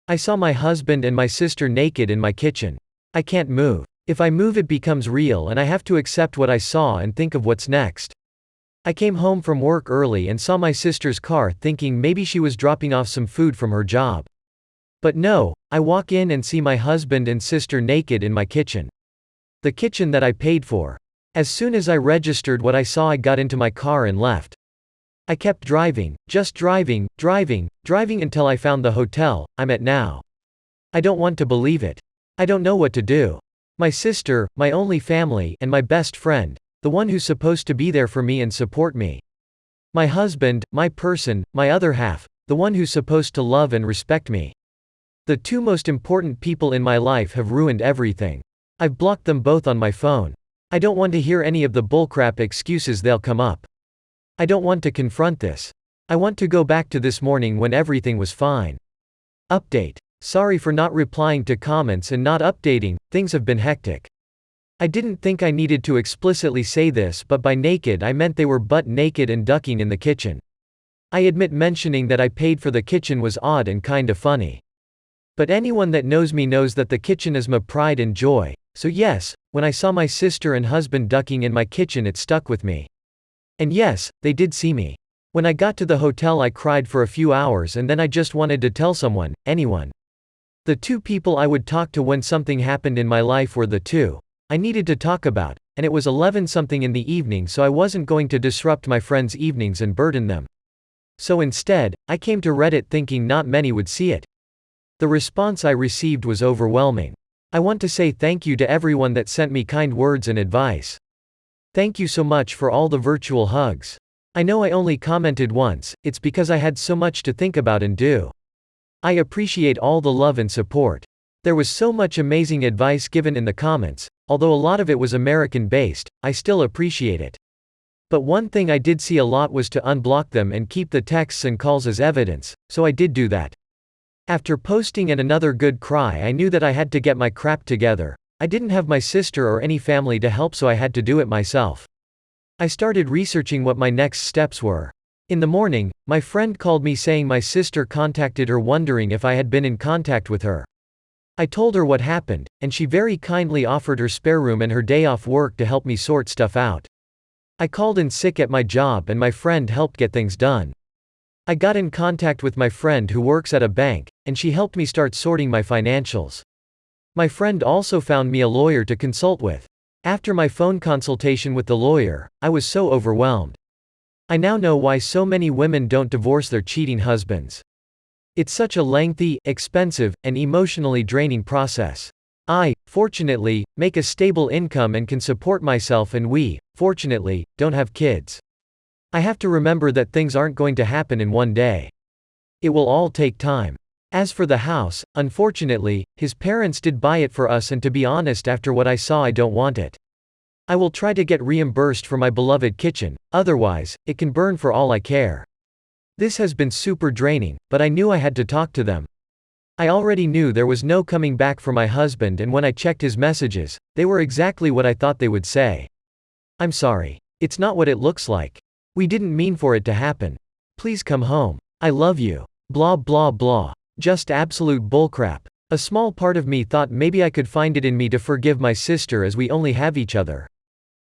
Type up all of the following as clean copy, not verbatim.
I saw my husband and my sister naked in my kitchen. I can't move. If I move it becomes real and I have to accept what I saw and think of what's next. I came home from work early and saw my sister's car thinking maybe she was dropping off some food from her job. But no, I walk in and see my husband and sister naked in my kitchen. The kitchen that I paid for. As soon as I registered what I saw, I got into my car and left. I kept driving, just driving until I found the hotel I'm at now. I don't want to believe it. I don't know what to do. My sister, my only family, and my best friend, the one who's supposed to be there for me and support me. My husband, my person, my other half, the one who's supposed to love and respect me. The two most important people in my life have ruined everything. I've blocked them both on my phone. I don't want to hear any of the bullcrap excuses they'll come up. I don't want to confront this. I want to go back to this morning when everything was fine. Update. Sorry for not replying to comments and not updating, things have been hectic. I didn't think I needed to explicitly say this, but by naked I meant they were butt naked and ducking in the kitchen. I admit mentioning that I paid for the kitchen was odd and kinda funny. But anyone that knows me knows that the kitchen is my pride and joy, so yes, when I saw my sister and husband ducking in my kitchen it stuck with me. And yes, they did see me. When I got to the hotel I cried for a few hours and then I just wanted to tell someone, anyone. The two people I would talk to when something happened in my life were the two I needed to talk about, and it was 11-something in the evening, so I wasn't going to disrupt my friends' evenings and burden them. So instead, I came to Reddit thinking not many would see it. The response I received was overwhelming. I want to say thank you to everyone that sent me kind words and advice. Thank you so much for all the virtual hugs. I know I only commented once, it's because I had so much to think about and do. I appreciate all the love and support. There was so much amazing advice given in the comments, although a lot of it was American-based, I still appreciate it. But one thing I did see a lot was to unblock them and keep the texts and calls as evidence, so I did do that. After posting and another good cry, I knew that I had to get my crap together. I didn't have my sister or any family to help, so I had to do it myself. I started researching what my next steps were. In the morning, my friend called me saying my sister contacted her wondering if I had been in contact with her. I told her what happened, and she very kindly offered her spare room and her day off work to help me sort stuff out. I called in sick at my job and my friend helped get things done. I got in contact with my friend who works at a bank, and she helped me start sorting my financials. My friend also found me a lawyer to consult with. After my phone consultation with the lawyer, I was so overwhelmed. I now know why so many women don't divorce their cheating husbands. It's such a lengthy, expensive, and emotionally draining process. I, fortunately, make a stable income and can support myself, and we, fortunately, don't have kids. I have to remember that things aren't going to happen in one day. It will all take time. As for the house, unfortunately, his parents did buy it for us, and to be honest, after what I saw, I don't want it. I will try to get reimbursed for my beloved kitchen, otherwise, it can burn for all I care. This has been super draining, but I knew I had to talk to them. I already knew there was no coming back for my husband, and when I checked his messages, they were exactly what I thought they would say. I'm sorry. It's not what it looks like. We didn't mean for it to happen. Please come home. I love you. Blah blah blah. Just absolute bullcrap. A small part of me thought maybe I could find it in me to forgive my sister as we only have each other.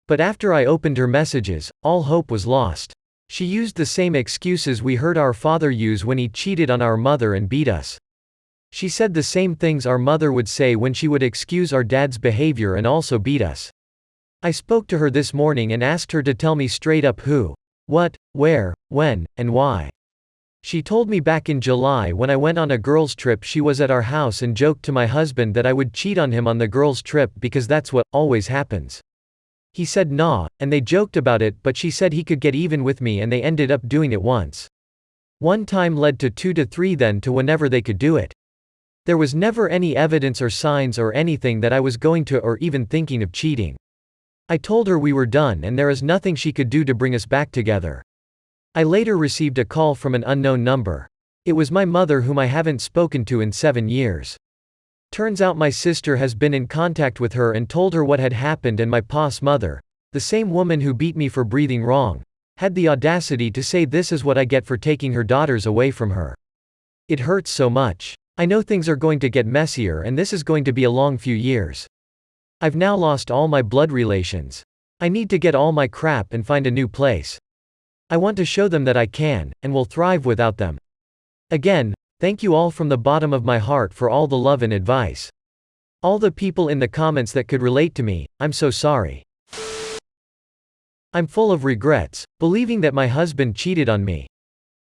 But after I opened her messages, all hope was lost. She used the same excuses we heard our father use when he cheated on our mother and beat us. She said the same things our mother would say when she would excuse our dad's behavior and also beat us. I spoke to her this morning and asked her to tell me straight up who, what, where, when, and why. She told me back in July when I went on a girls' trip she was at our house and joked to my husband that I would cheat on him on the girls' trip because that's what always happens. He said nah, and they joked about it, but she said he could get even with me and they ended up doing it once. One time led to 2 to 3, then to whenever they could do it. There was never any evidence or signs or anything that I was going to or even thinking of cheating. I told her we were done and there is nothing she could do to bring us back together. I later received a call from an unknown number. It was my mother, whom I haven't spoken to in 7 years. Turns out my sister has been in contact with her and told her what had happened, and my pa's mother, the same woman who beat me for breathing wrong, had the audacity to say this is what I get for taking her daughters away from her. It hurts so much. I know things are going to get messier and this is going to be a long few years. I've now lost all my blood relations. I need to get all my crap and find a new place. I want to show them that I can, and will thrive without them. Again, thank you all from the bottom of my heart for all the love and advice. All the people in the comments that could relate to me, I'm so sorry. I'm full of regrets, believing that my husband cheated on me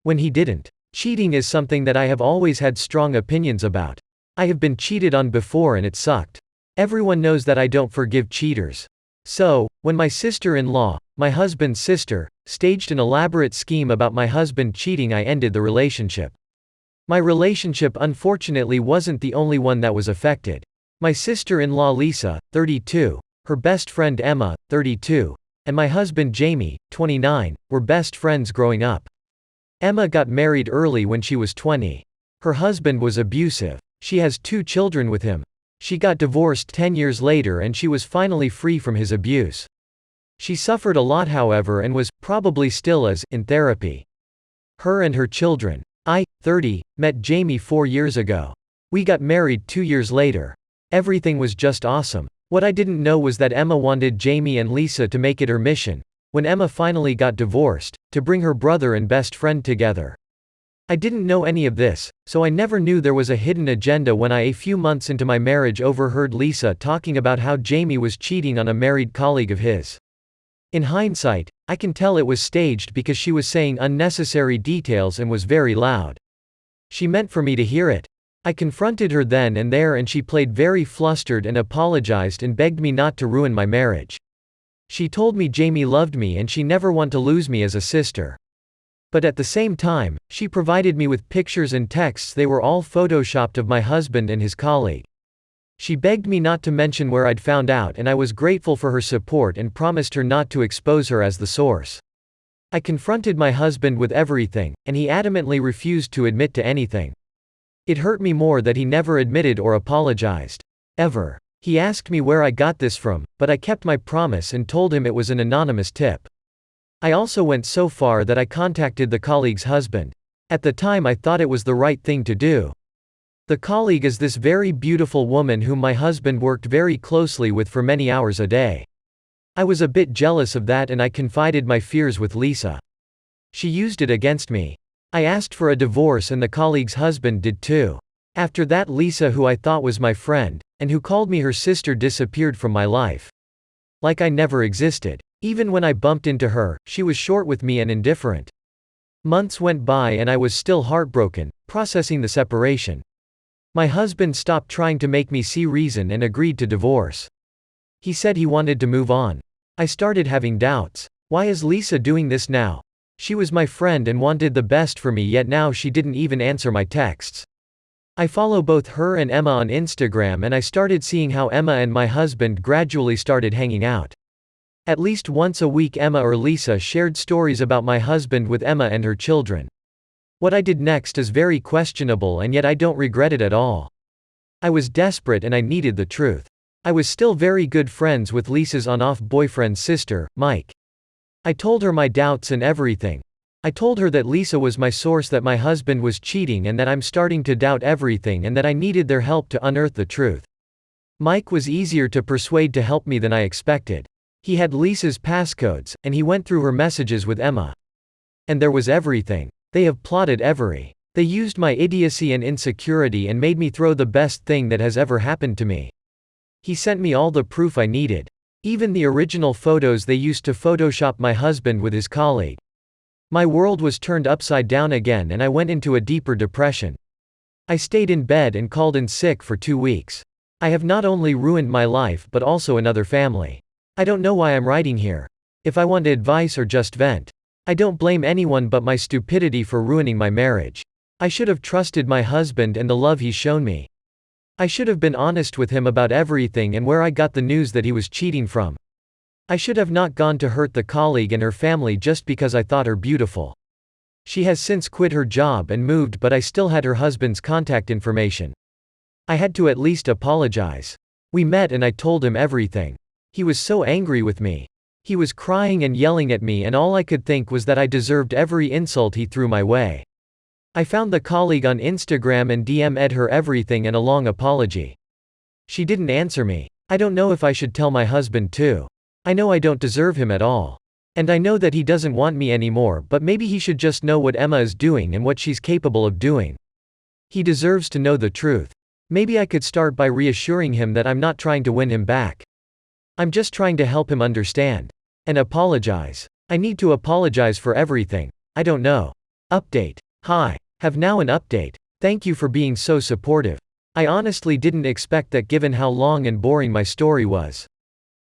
when he didn't. Cheating is something that I have always had strong opinions about. I have been cheated on before and it sucked. Everyone knows that I don't forgive cheaters. So, when my sister-in-law, my husband's sister, staged an elaborate scheme about my husband cheating, I ended the relationship. My relationship unfortunately wasn't the only one that was affected. My sister-in-law Lisa, 32, her best friend Emma, 32, and my husband Jamie, 29, were best friends growing up. Emma got married early when she was 20. Her husband was abusive. She has 2 children with him. She got divorced 10 years later and she was finally free from his abuse. She suffered a lot however and was, probably still is, in therapy. Her and her children. I, 30, met Jamie 4 years ago. We got married 2 years later. Everything was just awesome. What I didn't know was that Emma wanted Jamie and Lisa to make it her mission, when Emma finally got divorced, to bring her brother and best friend together. I didn't know any of this, so I never knew there was a hidden agenda when I, a few months into my marriage, overheard Lisa talking about how Jamie was cheating on a married colleague of his. In hindsight, I can tell it was staged because she was saying unnecessary details and was very loud. She meant for me to hear it. I confronted her then and there and she played very flustered and apologized and begged me not to ruin my marriage. She told me Jamie loved me and she never want to lose me as a sister. But at the same time, she provided me with pictures and texts. They were all photoshopped of my husband and his colleague. She begged me not to mention where I'd found out and I was grateful for her support and promised her not to expose her as the source. I confronted my husband with everything, and he adamantly refused to admit to anything. It hurt me more that he never admitted or apologized. Ever. He asked me where I got this from, but I kept my promise and told him it was an anonymous tip. I also went so far that I contacted the colleague's husband. At the time I thought it was the right thing to do. The colleague is this very beautiful woman whom my husband worked very closely with for many hours a day. I was a bit jealous of that and I confided my fears with Lisa. She used it against me. I asked for a divorce and the colleague's husband did too. After that, Lisa, who I thought was my friend, and who called me her sister, disappeared from my life. Like I never existed. Even when I bumped into her, she was short with me and indifferent. Months went by and I was still heartbroken, processing the separation. My husband stopped trying to make me see reason and agreed to divorce. He said he wanted to move on. I started having doubts. Why is Lisa doing this now? She was my friend and wanted the best for me, yet now she didn't even answer my texts. I follow both her and Emma on Instagram and I started seeing how Emma and my husband gradually started hanging out. At least once a week Emma or Lisa shared stories about my husband with Emma and her children. What I did next is very questionable and yet I don't regret it at all. I was desperate and I needed the truth. I was still very good friends with Lisa's on-off boyfriend's sister, Mike. I told her my doubts and everything. I told her that Lisa was my source, that my husband was cheating and that I'm starting to doubt everything and that I needed their help to unearth the truth. Mike was easier to persuade to help me than I expected. He had Lisa's passcodes, and he went through her messages with Emma. And there was everything. They have plotted every. They used my idiocy and insecurity and made me throw the best thing that has ever happened to me. He sent me all the proof I needed. Even the original photos they used to Photoshop my husband with his colleague. My world was turned upside down again and I went into a deeper depression. I stayed in bed and called in sick for 2 weeks. I have not only ruined my life but also another family. I don't know why I'm writing here. If I want advice or just vent. I don't blame anyone but my stupidity for ruining my marriage. I should have trusted my husband and the love he's shown me. I should have been honest with him about everything and where I got the news that he was cheating from. I should have not gone to hurt the colleague and her family just because I thought her beautiful. She has since quit her job and moved, but I still had her husband's contact information. I had to at least apologize. We met and I told him everything. He was so angry with me. He was crying and yelling at me and all I could think was that I deserved every insult he threw my way. I found the colleague on Instagram and DM'd her everything and a long apology. She didn't answer me. I don't know if I should tell my husband too. I know I don't deserve him at all. And I know that he doesn't want me anymore, but maybe he should just know what Emma is doing and what she's capable of doing. He deserves to know the truth. Maybe I could start by reassuring him that I'm not trying to win him back. I'm just trying to help him understand. And apologize. I need to apologize for everything. I don't know. Update. Hi. Have now an update. Thank you for being so supportive. I honestly didn't expect that given how long and boring my story was.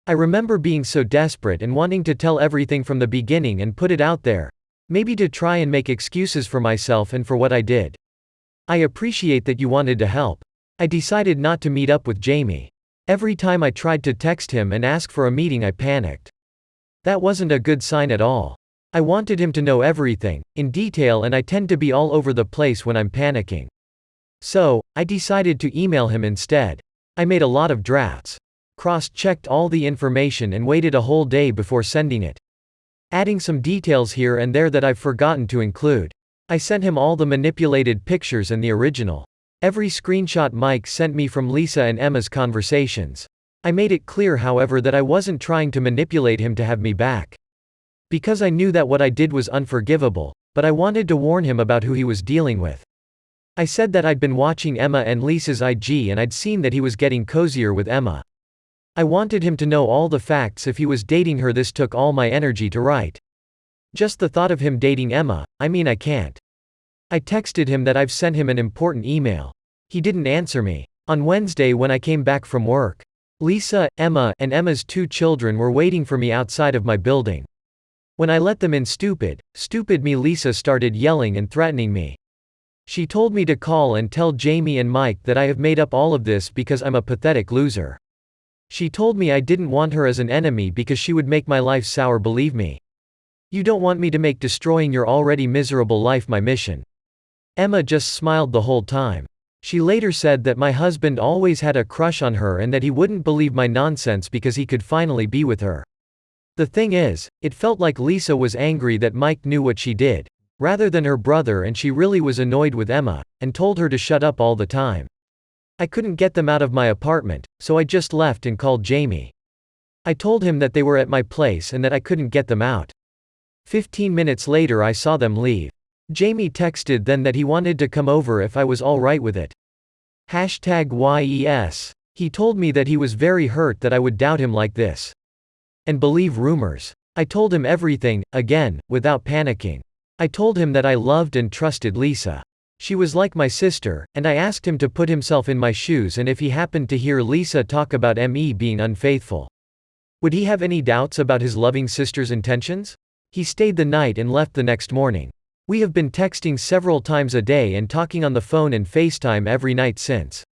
I remember being so desperate and wanting to tell everything from the beginning and put it out there. Maybe to try and make excuses for myself and for what I did. I appreciate that you wanted to help. I decided not to meet up with Jamie. Every time I tried to text him and ask for a meeting, I panicked. That wasn't a good sign at all. I wanted him to know everything, in detail, and I tend to be all over the place when I'm panicking. So, I decided to email him instead. I made a lot of drafts. Cross-checked all the information and waited a whole day before sending it. Adding some details here and there that I've forgotten to include. I sent him all the manipulated pictures and the original. Every screenshot Mike sent me from Lisa and Emma's conversations. I made it clear, however, that I wasn't trying to manipulate him to have me back. Because I knew that what I did was unforgivable, but I wanted to warn him about who he was dealing with. I said that I'd been watching Emma and Lisa's IG and I'd seen that he was getting cozier with Emma. I wanted him to know all the facts if he was dating her. This took all my energy to write. Just the thought of him dating Emma, I can't. I texted him that I've sent him an important email. He didn't answer me. On Wednesday when I came back from work, Lisa, Emma, and Emma's 2 children were waiting for me outside of my building. When I let them in, stupid me, Lisa started yelling and threatening me. She told me to call and tell Jamie and Mike that I have made up all of this because I'm a pathetic loser. She told me I didn't want her as an enemy because she would make my life sour. Believe me. You don't want me to make destroying your already miserable life my mission. Emma just smiled the whole time. She later said that my husband always had a crush on her and that he wouldn't believe my nonsense because he could finally be with her. The thing is, it felt like Lisa was angry that Mike knew what she did, rather than her brother, and she really was annoyed with Emma, and told her to shut up all the time. I couldn't get them out of my apartment, so I just left and called Jamie. I told him that they were at my place and that I couldn't get them out. 15 minutes later I saw them leave. Jamie texted then that he wanted to come over if I was alright with it. #YES. He told me that he was very hurt that I would doubt him like this. And believe rumors. I told him everything, again, without panicking. I told him that I loved and trusted Lisa. She was like my sister, and I asked him to put himself in my shoes and if he happened to hear Lisa talk about me being unfaithful. Would he have any doubts about his loving sister's intentions? He stayed the night and left the next morning. We have been texting several times a day and talking on the phone and FaceTime every night since.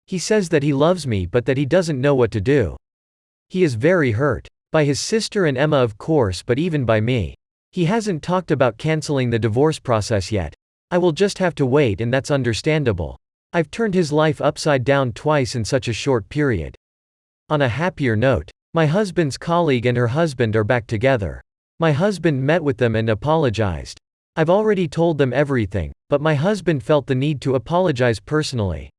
He says that he loves me but that he doesn't know what to do. He is very hurt. By his sister and Emma, of course, but even by me. He hasn't talked about canceling the divorce process yet. I will just have to wait, and that's understandable. I've turned his life upside down twice in such a short period. On a happier note, my husband's colleague and her husband are back together. My husband met with them and apologized. I've already told them everything, but my husband felt the need to apologize personally.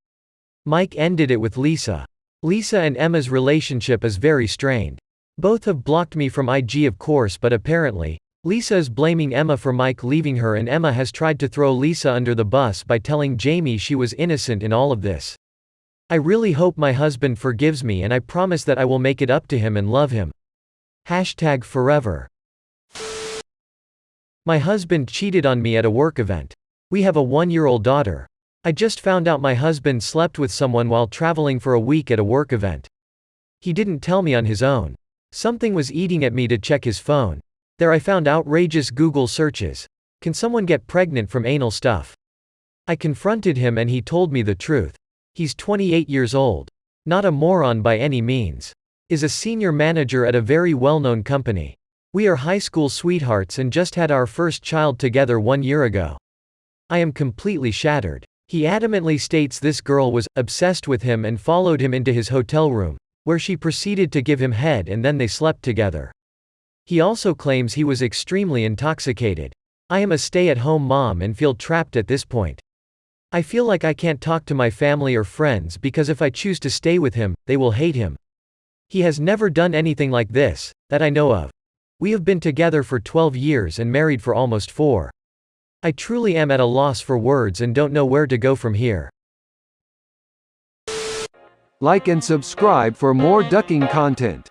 Mike ended it with Lisa. Lisa and Emma's relationship is very strained. Both have blocked me from IG, of course, but apparently, Lisa is blaming Emma for Mike leaving her, and Emma has tried to throw Lisa under the bus by telling Jamie she was innocent in all of this. I really hope my husband forgives me, and I promise that I will make it up to him and love him. #forever. My husband cheated on me at a work event. We have a 1-year-old daughter. I just found out my husband slept with someone while traveling for a week at a work event. He didn't tell me on his own. Something was eating at me to check his phone. There I found outrageous Google searches. Can someone get pregnant from anal stuff? I confronted him and he told me the truth. He's 28 years old. Not a moron by any means. Is a senior manager at a very well-known company. We are high school sweethearts and just had our first child together 1 year ago. I am completely shattered. He adamantly states this girl was obsessed with him and followed him into his hotel room, where she proceeded to give him head and then they slept together. He also claims he was extremely intoxicated. I am a stay-at-home mom and feel trapped at this point. I feel like I can't talk to my family or friends because if I choose to stay with him, they will hate him. He has never done anything like this, that I know of. We have been together for 12 years and married for almost 4. I truly am at a loss for words and don't know where to go from here. Like and subscribe for more ducking content.